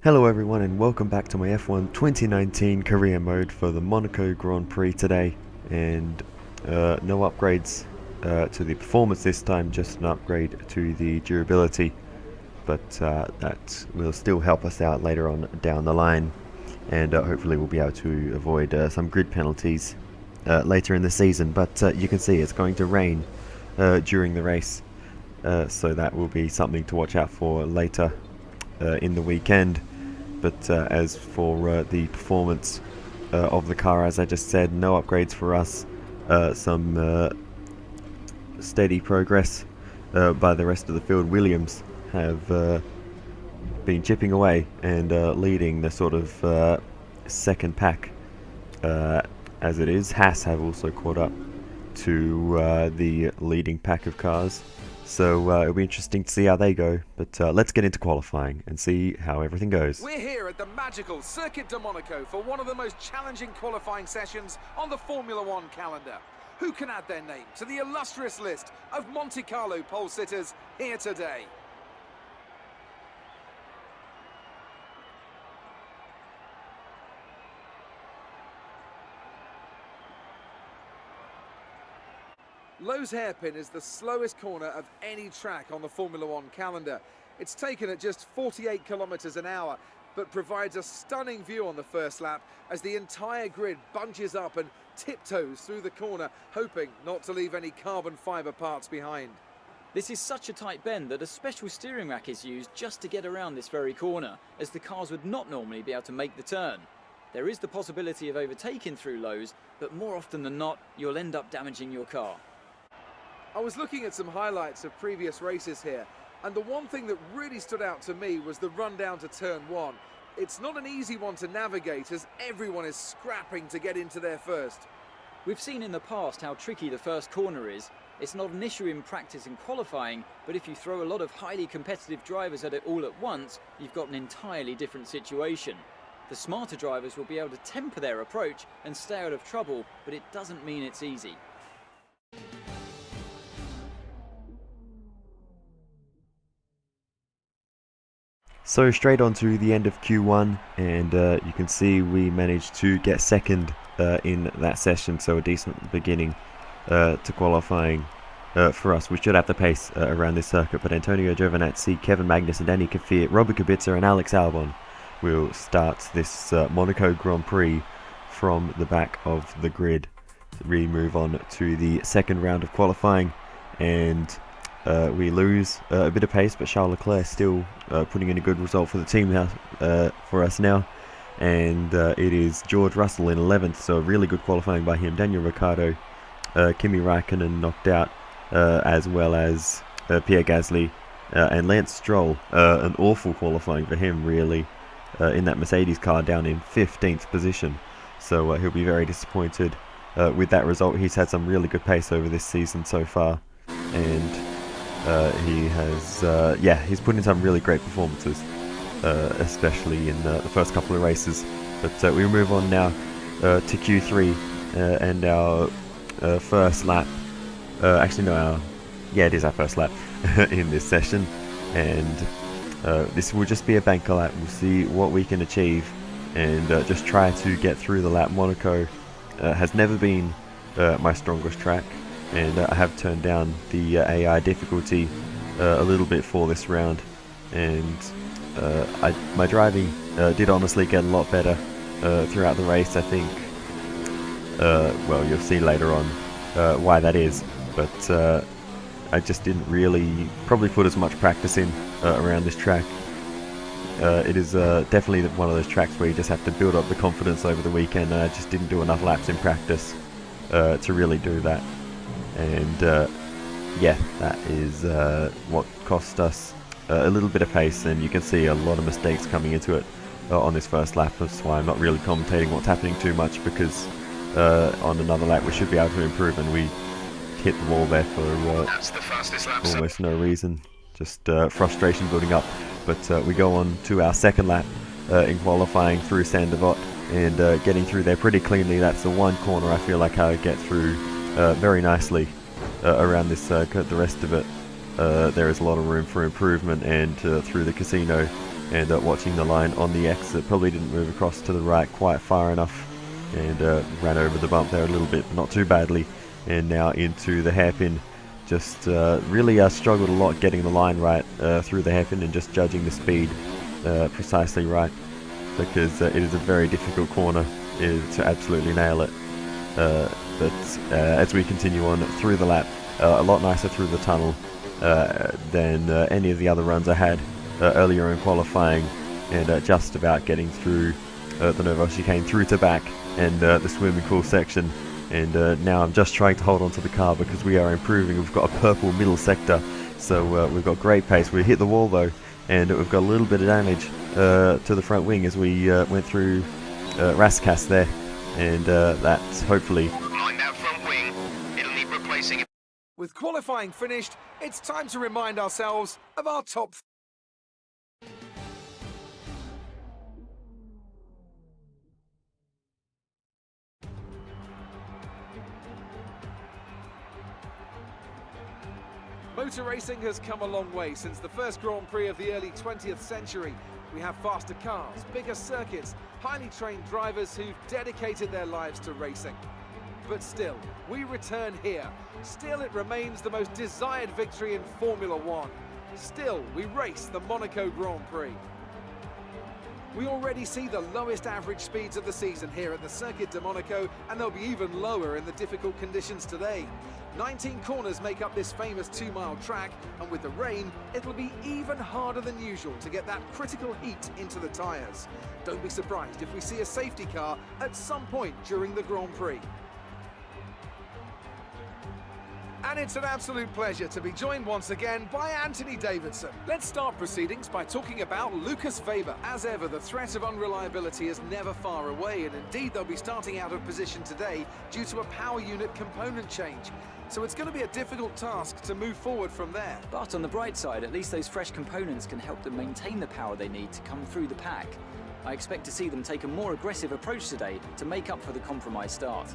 Hello everyone and welcome back to my F1 2019 career mode for the Monaco Grand Prix today, and no upgrades to the performance this time, just an upgrade to the durability, but that will still help us out later on down the line, and hopefully we'll be able to avoid some grid penalties later in the season. But you can see it's going to rain during the race, so that will be something to watch out for later in the weekend. But as for the performance of the car, as I just said, no upgrades for us. Some steady progress by the rest of the field. Williams have been chipping away and leading the sort of second pack as it is. Haas have also caught up to the leading pack of cars. So it'll be interesting to see how they go, but let's get into qualifying and see how everything goes. We're here at the magical Circuit de Monaco for one of the most challenging qualifying sessions on the Formula One calendar. Who can add their name to the illustrious list of Monte Carlo pole sitters here today? Low's hairpin is the slowest corner of any track on the Formula One calendar. It's taken at just 48 kilometers an hour, but provides a stunning view on the first lap as the entire grid bunches up and tiptoes through the corner, hoping not to leave any carbon fibre parts behind. This is such a tight bend that a special steering rack is used just to get around this very corner, as the cars would not normally be able to make the turn. There is the possibility of overtaking through Lows, but more often than not, you'll end up damaging your car. I was looking at some highlights of previous races here, and the one thing that really stood out to me was the run down to turn one. It's not an easy one to navigate as everyone is scrapping to get into there first. We've seen in the past how tricky the first corner is. It's not an issue in practice and qualifying, but if you throw a lot of highly competitive drivers at it all at once, you've got an entirely different situation. The smarter drivers will be able to temper their approach and stay out of trouble, but it doesn't mean it's easy. So straight on to the end of Q1, and you can see we managed to get second in that session, so a decent beginning to qualifying for us. We should have the pace around this circuit, but Antonio Giovinazzi, Kevin Magnussen, Danny Kvyat, Robert Kubica and Alex Albon will start this Monaco Grand Prix from the back of the grid. We move on to the second round of qualifying, and we lose a bit of pace, but Charles Leclerc still putting in a good result for the team now, for us now. And it is George Russell in 11th, so really good qualifying by him. Daniel Ricciardo, Kimi Raikkonen knocked out, as well as Pierre Gasly and Lance Stroll. An awful qualifying for him, really, in that Mercedes car, down in 15th position. So he'll be very disappointed with that result. He's had some really good pace over this season so far, and he has, he's put in some really great performances, especially in the first couple of races. But we move on now to Q3 and our first lap. It is our first lap in this session, and this will just be a banker lap. We'll see what we can achieve and just try to get through the lap. Monaco has never been my strongest track, and I have turned down the AI difficulty a little bit for this round, and my driving did honestly get a lot better throughout the race. I think, you'll see later on why that is, but I just didn't really probably put as much practice in around this track. It is definitely one of those tracks where you just have to build up the confidence over the weekend, and I just didn't do enough laps in practice to really do that. And that is what cost us a little bit of pace, and you can see a lot of mistakes coming into it on this first lap. That's why I'm not really commentating what's happening too much, because on another lap we should be able to improve, and we hit the wall there for That's the fastest lap, almost no reason, just frustration building up. But we go on to our second lap in qualifying through Saint-Devote, and getting through there pretty cleanly. That's the one corner I feel like I get through very nicely around this circuit. The rest of it, there is a lot of room for improvement, and through the casino and watching the line on the exit. Probably didn't move across to the right quite far enough, and ran over the bump there a little bit, but not too badly. And now into the hairpin. Just really struggled a lot getting the line right through the hairpin and just judging the speed precisely right, because it is a very difficult corner to absolutely nail it. But as we continue on through the lap, a lot nicer through the tunnel than any of the other runs I had earlier in qualifying, and just about getting through the Novo chicane through to back and the swimming pool section. And now I'm just trying to hold on to the car because we are improving. We've got a purple middle sector, so we've got great pace. We hit the wall though, and we've got a little bit of damage to the front wing as we went through Raskas there, and that's hopefully... Mind that front wing, it'll need replacing. With qualifying finished, it's time to remind ourselves of our top. Motor racing has come a long way since the first Grand Prix of the early 20th century. We have faster cars, bigger circuits, highly trained drivers who've dedicated their lives to racing. But still, we return here. Still, it remains the most desired victory in Formula One. Still, we race the Monaco Grand Prix. We already see the lowest average speeds of the season here at the Circuit de Monaco, and they'll be even lower in the difficult conditions today. 19 corners make up this famous 2-mile track, and with the rain, it'll be even harder than usual to get that critical heat into the tyres. Don't be surprised if we see a safety car at some point during the Grand Prix. And it's an absolute pleasure to be joined once again by Anthony Davidson. Let's start proceedings by talking about Lucas Weber. As ever, the threat of unreliability is never far away, and indeed they'll be starting out of position today due to a power unit component change. So it's going to be a difficult task to move forward from there. But on the bright side, at least those fresh components can help them maintain the power they need to come through the pack. I expect to see them take a more aggressive approach today to make up for the compromised start.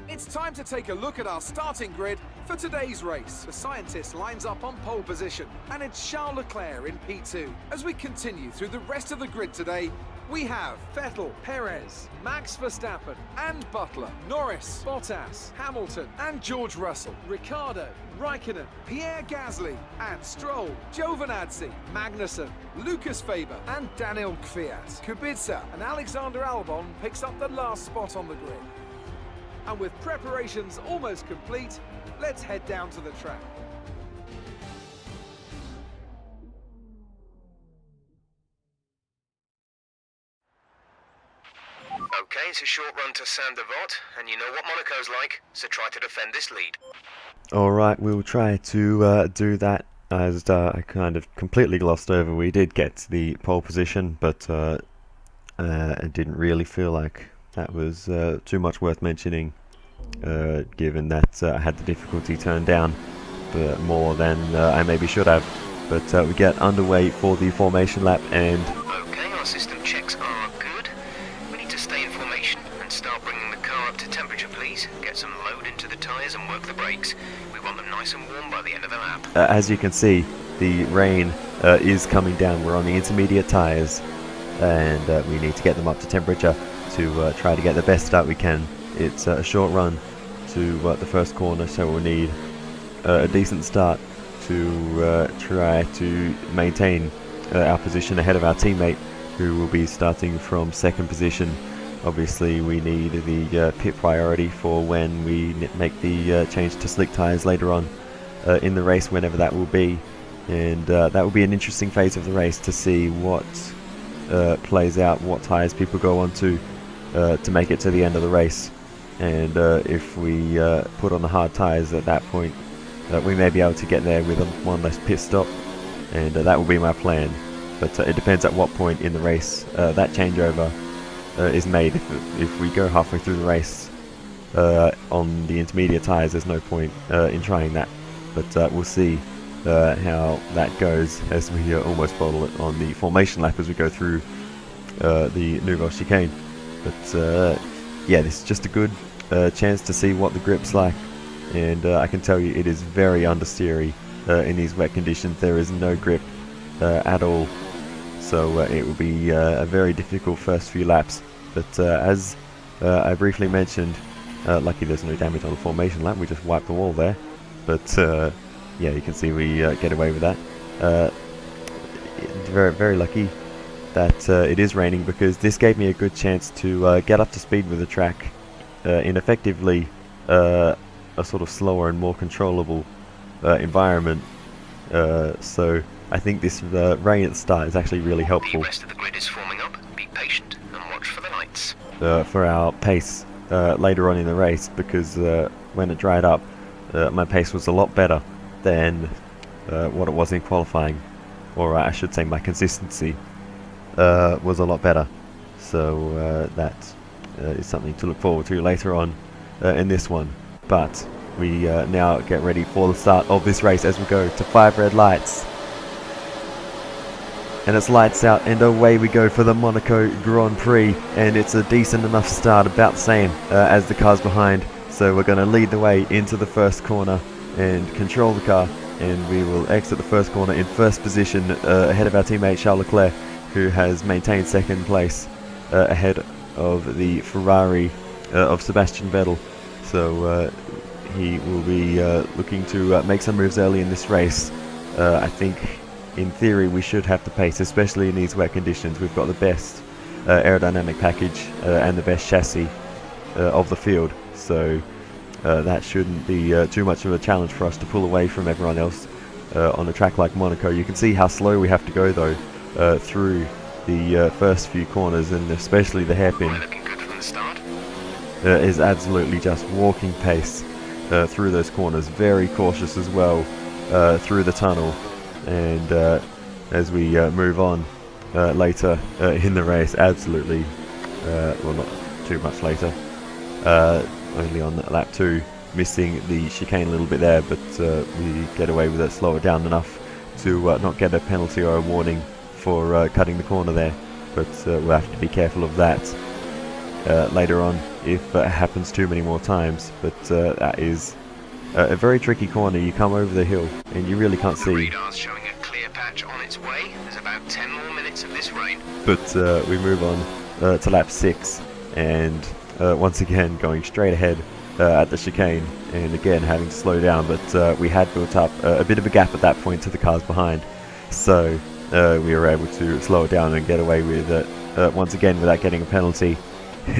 It's time to take a look at our starting grid for today's race. The scientist lines up on pole position, and it's Charles Leclerc in P2. As we continue through the rest of the grid today, we have Vettel, Perez, Max Verstappen and Butler, Norris, Bottas, Hamilton and George Russell, Ricciardo, Raikkonen, Pierre Gasly and Stroll, Giovinazzi, Magnussen, Lucas Weber and Daniel Kvyat. Kubica and Alexander Albon picks up the last spot on the grid. And with preparations almost complete, let's head down to the track. Okay, it's a short run to Saint-Devon, and you know what Monaco's like, so try to defend this lead. Alright, we'll try to do that. As I kind of completely glossed over, we did get to the pole position, but I didn't really feel like that was too much worth mentioning, given that I had the difficulty turned down more than I maybe should have. But we get underway for the formation lap, and Okay, our system checks are good. We need to stay in formation and start bringing the car up to temperature, please. Get some load into the tyres and work the brakes. We want them nice and warm by the end of the lap. as you can see, the rain is coming down. We're on the intermediate tyres, and we need to get them up to temperature to try to get the best start we can. It's a short run to the first corner, so we'll need a decent start to try to maintain our position ahead of our teammate, who will be starting from second position. Obviously we need the pit priority for when we make the change to slick tyres later on in the race, whenever that will be, and that will be an interesting phase of the race to see what plays out, what tyres people go on to make it to the end of the race. And if we put on the hard tyres at that point, we may be able to get there with one less pit stop, and that will be my plan. But it depends at what point in the race that changeover is made. If we go halfway through the race on the intermediate tyres, there's no point in trying that. But we'll see how that goes as we almost bottle it on the formation lap as we go through the Nouvelle Chicane. But yeah, this is just a good chance to see what the grip's like, and I can tell you it is very understeery in these wet conditions. There is no grip at all. So it will be a very difficult first few laps. But as I briefly mentioned, lucky there's no damage on the formation lap. We just wiped the wall there. But yeah, you can see we get away with that. Very, very lucky that it is raining, because this gave me a good chance to get up to speed with the track in effectively a sort of slower and more controllable environment. So I think this rain at the start is actually really helpful. The rest of the grid is forming up. Be patient and watch for the lights. For our pace later on in the race, because when it dried up, my pace was a lot better than what it was in qualifying, or I should say my consistency was a lot better. So that is something to look forward to later on in this one. But we now get ready for the start of this race as we go to 5 red lights. And it's lights out and away we go for the Monaco Grand Prix, and it's a decent enough start, about the same as the cars behind. So we're going to lead the way into the first corner and control the car, and we will exit the first corner in first position ahead of our teammate Charles Leclerc, who has maintained second place ahead of the Ferrari of Sebastian Vettel. So he will be looking to make some moves early in this race. I think in theory we should have the pace, especially in these wet conditions. We've got the best aerodynamic package and the best chassis of the field, so that shouldn't be too much of a challenge for us to pull away from everyone else on a track like Monaco. You can see how slow we have to go though through the first few corners, and especially the hairpin Looking good from the start. is absolutely just walking pace through those corners. Very cautious as well through the tunnel, and as we move on later in the race, absolutely well, not too much later, only on lap 2, missing the chicane a little bit there, but we get away with it, slow it down enough to not get a penalty or a warning for cutting the corner there. But we'll have to be careful of that later on if it happens too many more times. But that is a very tricky corner. You come over the hill and you really can't The see. radar's showing a clear patch on its way. There's about 10 more minutes of this rain. But we move on to lap 6, and once again going straight ahead at the chicane, and again having to slow down. But we had built up a bit of a gap at that point to the cars behind, so we were able to slow it down and get away with it once again without getting a penalty.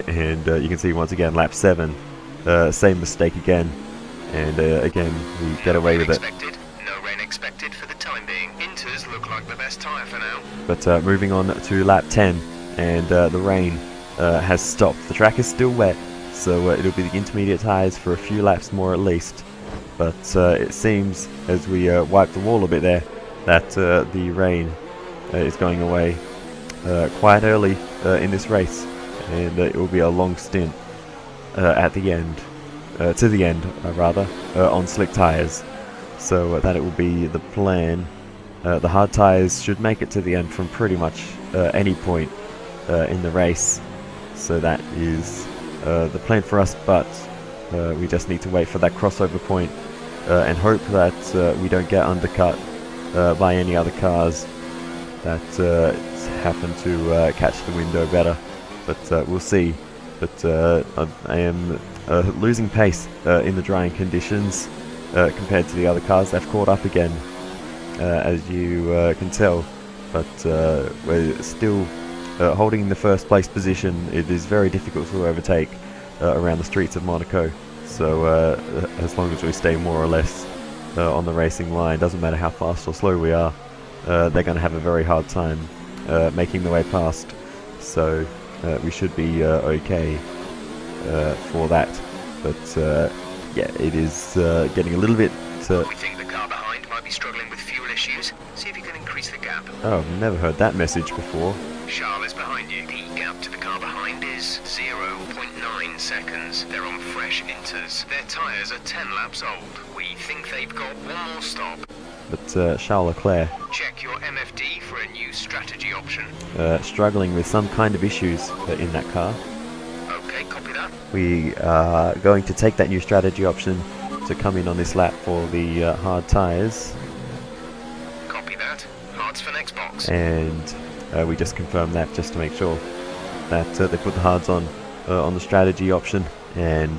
And you can see once again lap 7, same mistake again, and again we get away with it. No rain expected for the time being. Inters look like the best tyre for now. But moving on to lap 10, and the rain has stopped. The track is still wet, so it'll be the intermediate tyres for a few laps more at least. But it seems, as we wipe the wall a bit there, that the rain is going away quite early in this race, and it will be a long stint at the end, to the end rather, on slick tyres. So that it will be the plan. The hard tyres should make it to the end from pretty much any point in the race. So that is the plan for us, but we just need to wait for that crossover point and hope that we don't get undercut by any other cars that happen to catch the window better. But we'll see. But I am losing pace in the drying conditions compared to the other cars. They've caught up again, as you can tell, but we're still holding the first place position. It is very difficult to overtake around the streets of Monaco, so as long as we stay more or less on the racing line, doesn't matter how fast or slow we are, they're going to have a very hard time making the way past. So we should be okay for that. But yeah, it is getting a little bit We think the car behind might be struggling with fuel issues. See if you can increase the gap. oh, I've never heard that message before. Charles is behind you. The gap to the car behind is 0.9 seconds. They're on fresh inters. Their tyres are 10 laps old. We think they've got one more stop. But Charles Leclerc Check your MFD for a new strategy option. struggling with some kind of issues in that car. Okay, copy that. We are going to take that new strategy option to come in on this lap for the hard tyres. Copy that. Hards for next and we just confirmed that just to make sure that they put the hards on the strategy option, and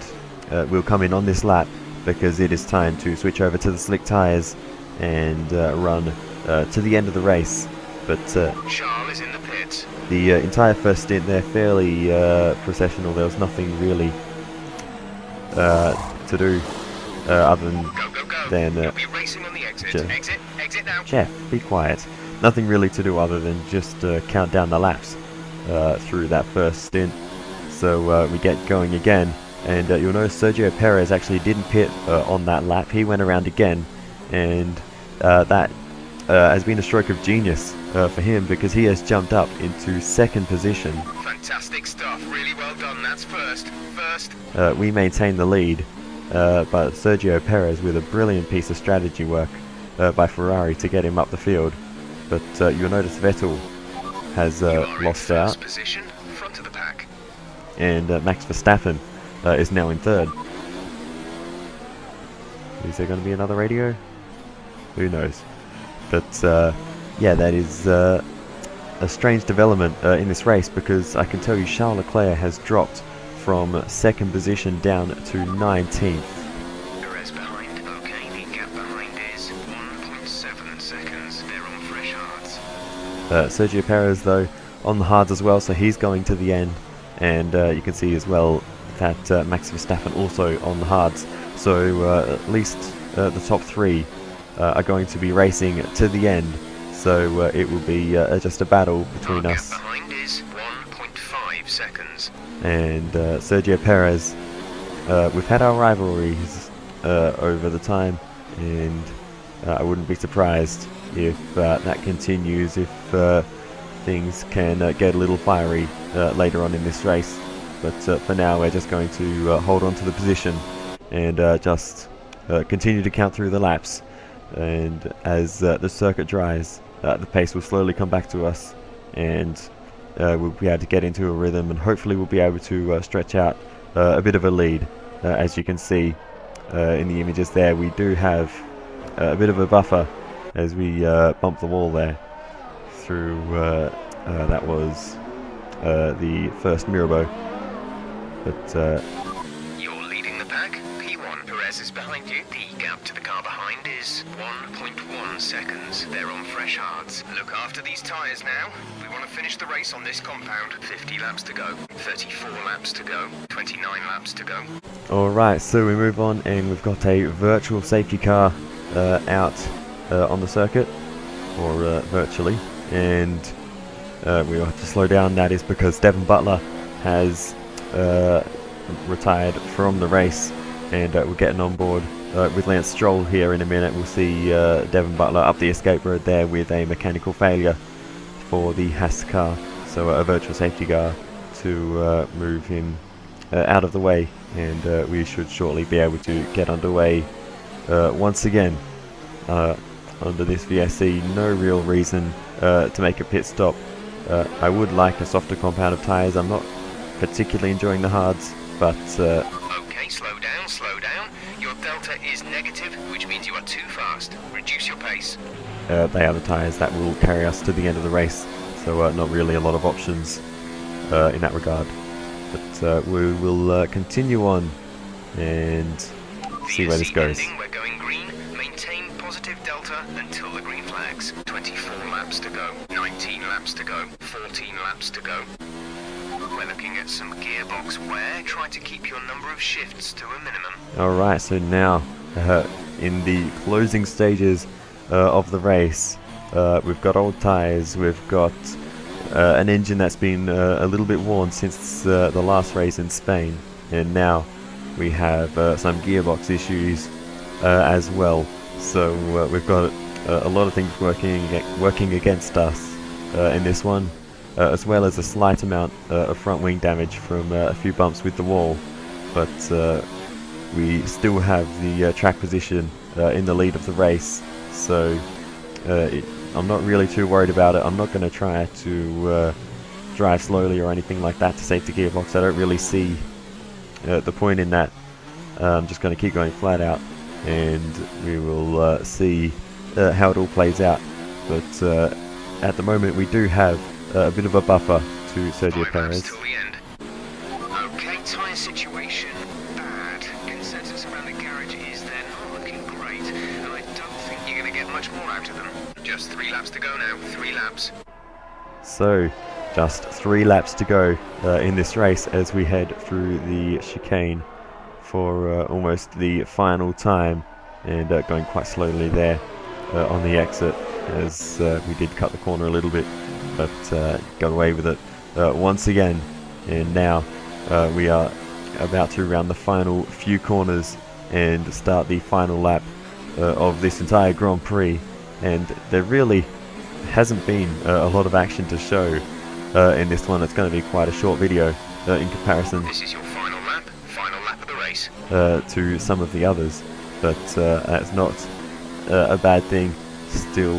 we'll come in on this lap because it is time to switch over to the slick tyres and run to the end of the race. But Charles is in the pits. the entire first stint there fairly processional. There was nothing really to do other than You'll be racing on the exit. Exit now. Jeff, be quiet. Nothing really to do other than just count down the laps through that first stint. So we get going again, and you'll notice Sergio Perez actually didn't pit on that lap. He went around again, and that has been a stroke of genius for him, because he has jumped up into second position. Fantastic stuff. Really well done. That's first. We maintain the lead, but Sergio Perez with a brilliant piece of strategy work by Ferrari to get him up the field. But you'll notice Vettel has lost out, position, front of the pack. and Max Verstappen is now in third. Is there going to be another radio? Who knows? But yeah, that is a strange development in this race, because I can tell you Charles Leclerc has dropped from second position down to 19th. Perez behind. Okay, the gap behind is 1.7 seconds. They're on fresh hards. Sergio Perez though on the hards as well, so he's going to the end, and you can see as well that Max Verstappen also on the hards. So at least the top three are going to be racing to the end. So it will be just a battle between us. Gap behind is 1.5 seconds. And Sergio Perez. We've had our rivalries over the time, and I wouldn't be surprised if that continues, if things can get a little fiery later on in this race. But for now, we're just going to hold on to the position and just continue to count through the laps. And as the circuit dries, the pace will slowly come back to us, and we'll be able to get into a rhythm, and hopefully we'll be able to stretch out a bit of a lead. As you can see in the images there, we do have a bit of a buffer as we bump the wall there through that was the first Mirabeau. But You're leading the pack. P1 Perez is behind you. The gap to the car behind is 1.1 seconds. They're on fresh hards. Look after these tyres now. We want to finish the race on this compound. 50 laps to go. 34 laps to go. 29 laps to go. alright, so we move on, and we've got a virtual safety car out on the circuit, or virtually, and we have to slow down. That is because Devon Butler has retired from the race, and we're getting on board with Lance Stroll here in a minute. We'll see Devon Butler up the escape road there with a mechanical failure for the Haas car, so a virtual safety car to move him out of the way, and we should shortly be able to get underway once again under this VSC. No real reason to make a pit stop. I would like a softer compound of tyres. I'm not particularly enjoying the hards, but Okay, slow down. Your delta is negative, which means you are too fast. Reduce your pace. they are the tyres that will carry us to the end of the race, so not really a lot of options in that regard. But we will continue on and see where this goes. We're going green. Maintain positive delta until the green flags. 24 laps to go. 19 laps to go. 14 laps to go. We're looking at some gearbox wear. Try to keep your number of shifts to a minimum. Alright, so now in the closing stages of the race, we've got old tyres, we've got an engine that's been a little bit worn since the last race in Spain, and now we have some gearbox issues as well. So we've got a lot of things working against us in this one, as well as a slight amount of front wing damage from a few bumps with the wall. But we still have the track position in the lead of the race, so I'm not really too worried about it. I'm not going to try to drive slowly or anything like that to save the gearbox. I don't really see the point in that. I'm just going to keep going flat out, and we will see how it all plays out. But at the moment we do have a bit of a buffer to Sergio 5 laps Perez. till the end. Okay, tyre situation bad. Consensus around the garage is they're not looking great, and I don't think you're going to get much more out of them. Just 3 laps to go now. 3 laps. So just 3 laps to go in this race as we head through the chicane for almost the final time, and going quite slowly there on the exit as we did cut the corner a little bit, but got away with it once again. And now we are about to round the final few corners and start the final lap of this entire Grand Prix, and there really hasn't been a lot of action to show in this one. It's going to be quite a short video in comparison This is your final lap of the race. to some of the others, but that's not a bad thing. Still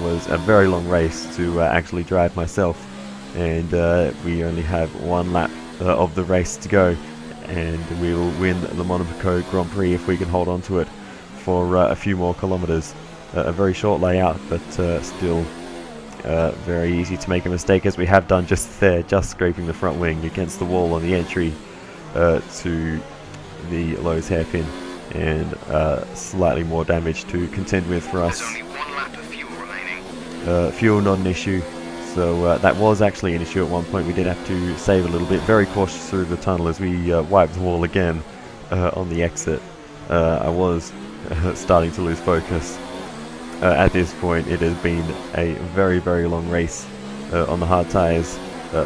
was a very long race to actually drive myself, and we only have 1 lap of the race to go, and we will win the Monaco Grand Prix if we can hold on to it for a few more kilometers. A very short layout, but still very easy to make a mistake, as we have done just there, just scraping the front wing against the wall on the entry to the Lowe's hairpin, and slightly more damage to contend with for us. There's only 1 lap of fuel remaining. Fuel not an issue, so that was actually an issue at one point. We did have to save a little bit, very cautious through the tunnel as we wiped the wall again on the exit. I was starting to lose focus. At this point it has been a very, very long race on the hard tyres.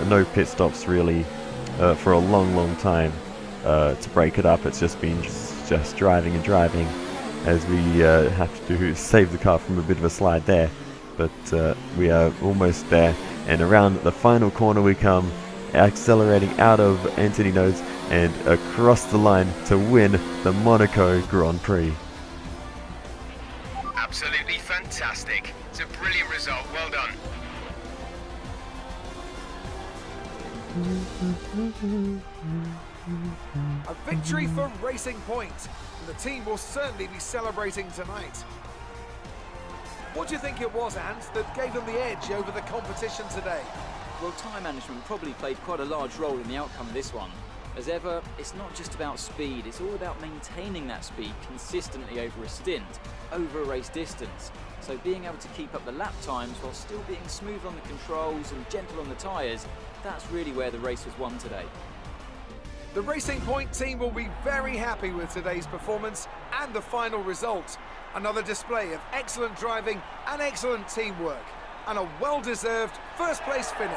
No pit stops really for a long time to break it up. It's just been just driving and driving as we have to save the car from a bit of a slide there, but we are almost there, and around the final corner we come, accelerating out of Anthony Nodes and across the line to win the Monaco Grand Prix. Absolutely fantastic. It's a brilliant result. Well done. A victory for Racing Point, and the team will certainly be celebrating tonight. What do you think it was, Ant, that gave them the edge over the competition today? Well, time management probably played quite a large role in the outcome of this one. As ever, it's not just about speed, it's all about maintaining that speed consistently over a stint, over a race distance. So being able to keep up the lap times while still being smooth on the controls and gentle on the tyres, that's really where the race was won today. The Racing Point team will be very happy with today's performance and the final result. Another display of excellent driving and excellent teamwork, and a well-deserved first-place finish.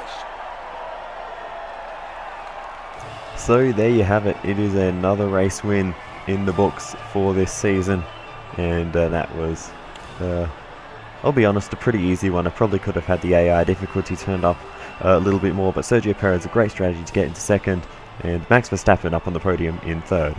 So there you have it. It is another race win in the books for this season, and that was, I'll be honest, a pretty easy one. I probably could have had the AI difficulty turned up a little bit more, but Sergio Perez, a great strategy to get into second, and Max Verstappen up on the podium in third.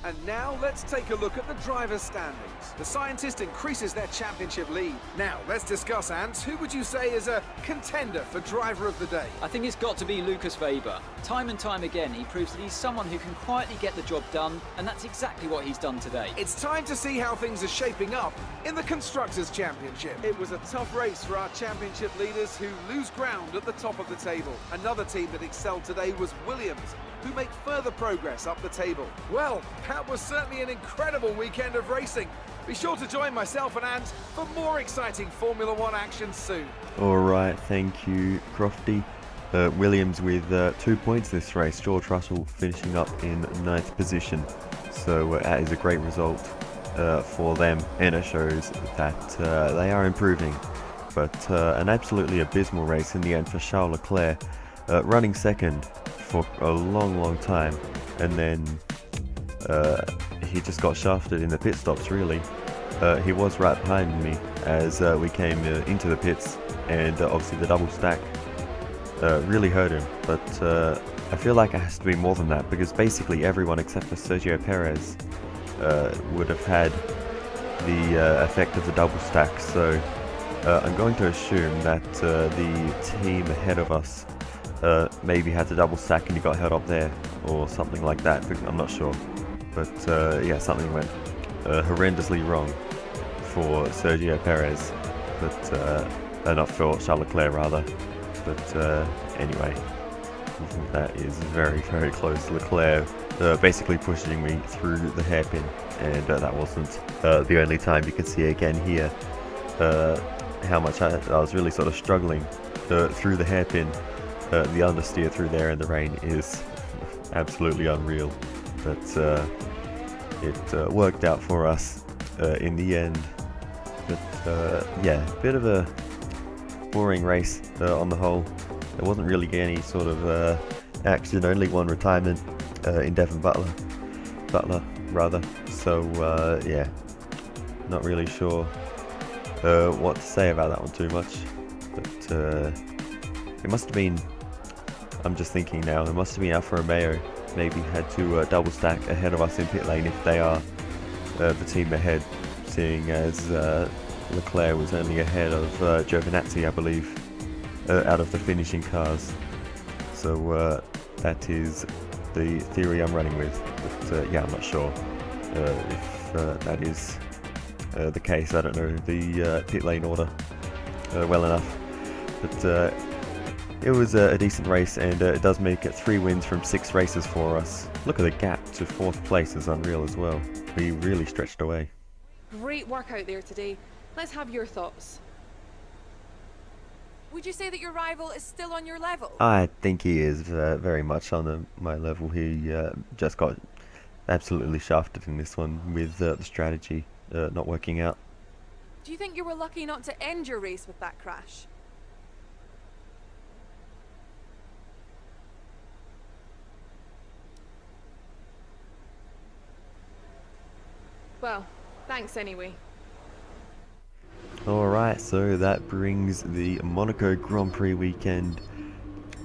And now let's take a look at the driver's standings. The scientist increases their championship lead. Now let's discuss, Ant, who would you say is a contender for driver of the day? I think it's got to be Lucas Weber. Time and time again, he proves that he's someone who can quietly get the job done, and that's exactly what he's done today. It's time to see how things are shaping up in the Constructors' Championship. It was a tough race for our championship leaders who lose ground at the top of the table. Another team that excelled today was Williams, who make further progress up the table. Well, that was certainly an incredible weekend of racing. Be sure to join myself and Ant for more exciting Formula One action soon. Alright, thank you, Crofty. Williams with 2 points this race. George Russell finishing up in 9th position. So that is a great result for them, and it shows that they are improving. But an absolutely abysmal race in the end for Charles Leclerc, running second for a long time, and then he just got shafted in the pit stops really. He was right behind me as we came into the pits, and obviously the double stack really hurt him, but I feel like it has to be more than that, because basically everyone except for Sergio Perez would have had the effect of the double stack. So I'm going to assume that the team ahead of us maybe had the double stack and he got held up there or something like that. I'm not sure, but yeah, something went horrendously wrong for Sergio Perez, but not for Charles Leclerc rather. But anyway, that is very, very close. Leclerc basically pushing me through the hairpin, and that wasn't the only time. You can see again here how much I was really sort of struggling through the hairpin. The understeer through there in the rain is absolutely unreal, but it worked out for us in the end. But yeah, bit of a boring race on the whole. There wasn't really any sort of action, only one retirement in Devon Butler rather. So yeah, not really sure what to say about that one too much. But it must have been, I'm just thinking now, it must have been Alfa Romeo maybe had to double stack ahead of us in pit lane if they are the team ahead, seeing as Leclerc was only ahead of Giovinazzi, I believe, out of the finishing cars. So that is the theory I'm running with, but yeah, I'm not sure if that is the case. I don't know the pit lane order well enough, but it was a decent race, and it does make it 3 wins from 6 races for us. Look at the gap to 4th place is unreal as well. We really stretched away. Great work out there today. Let's have your thoughts. Would you say that your rival is still on your level? I think he is very much on my level. He just got absolutely shafted in this one with the strategy not working out. Do you think you were lucky not to end your race with that crash? Well, thanks anyway. Alright, so that brings the Monaco Grand Prix weekend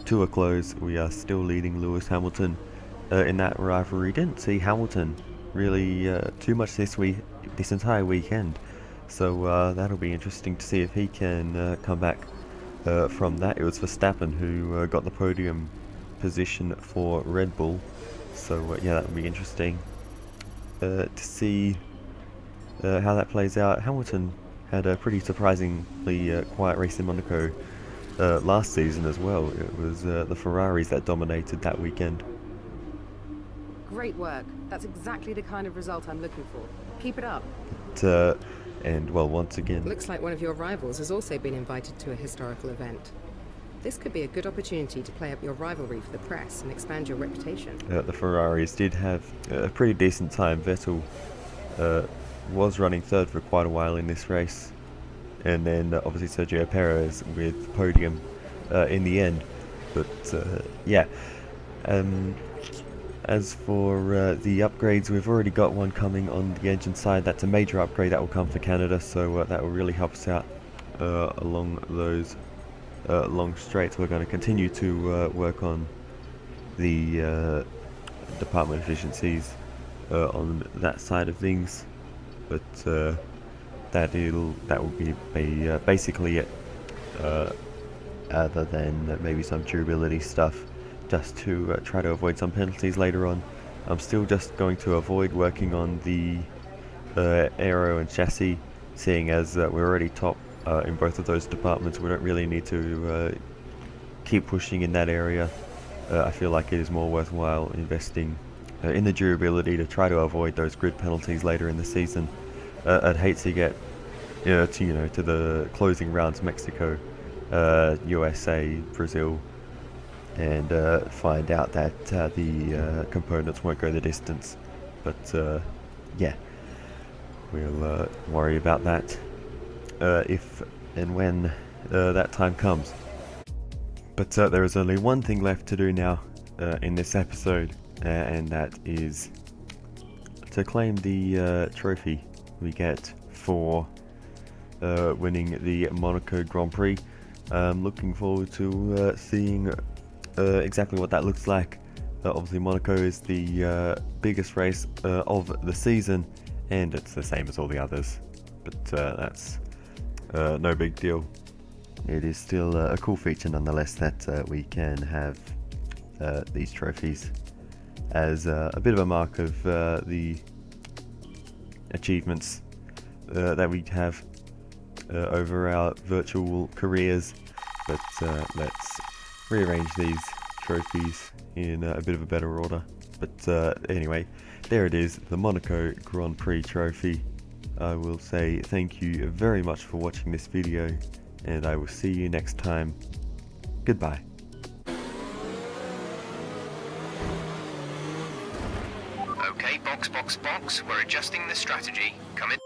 to a close. We are still leading Lewis Hamilton in that rivalry. Didn't see Hamilton really too much this entire weekend, so that'll be interesting to see if he can come back from that. It was Verstappen who got the podium position for Red Bull, so yeah, that would be interesting to see how that plays out. Hamilton had a pretty surprisingly quiet race in Monaco last season as well. It was the Ferraris that dominated that weekend. Great work. That's exactly the kind of result I'm looking for. Keep it up. And well, once again, Looks like one of your rivals has also been invited to a historical event. This could be a good opportunity to play up your rivalry for the press and expand your reputation. the Ferraris did have a pretty decent time. Vettel was running third for quite a while in this race, and then obviously Sergio Perez with podium in the end. But yeah, as for the upgrades, we've already got one coming on the engine side. That's a major upgrade that will come for Canada, so that will really help us out along those long straights. We're going to continue to work on the department efficiencies on that side of things, but that will be basically it, other than maybe some durability stuff, just to try to avoid some penalties later on. I'm still just going to avoid working on the aero and chassis, seeing as we're already top in both of those departments. We don't really need to keep pushing in that area. I feel like it is more worthwhile investing in the durability to try to avoid those grid penalties later in the season. I'd hate to get to the closing rounds, Mexico, USA, Brazil, and find out that the components won't go the distance. But yeah, we'll worry about that if and when that time comes. But there is only one thing left to do now in this episode, and that is to claim the trophy we get for winning the Monaco Grand Prix. I'm looking forward to seeing exactly what that looks like. Obviously Monaco is the biggest race of the season, and it's the same as all the others, but that's no big deal. It is still a cool feature nonetheless that we can have these trophies as a bit of a mark of the achievements that we have over our virtual careers, but let's rearrange these trophies in a bit of a better order. But anyway, there it is, the Monaco Grand Prix trophy. I will say thank you very much for watching this video, and I will see you next time. Goodbye. Okay, box, box, box. We're adjusting the strategy. Come in.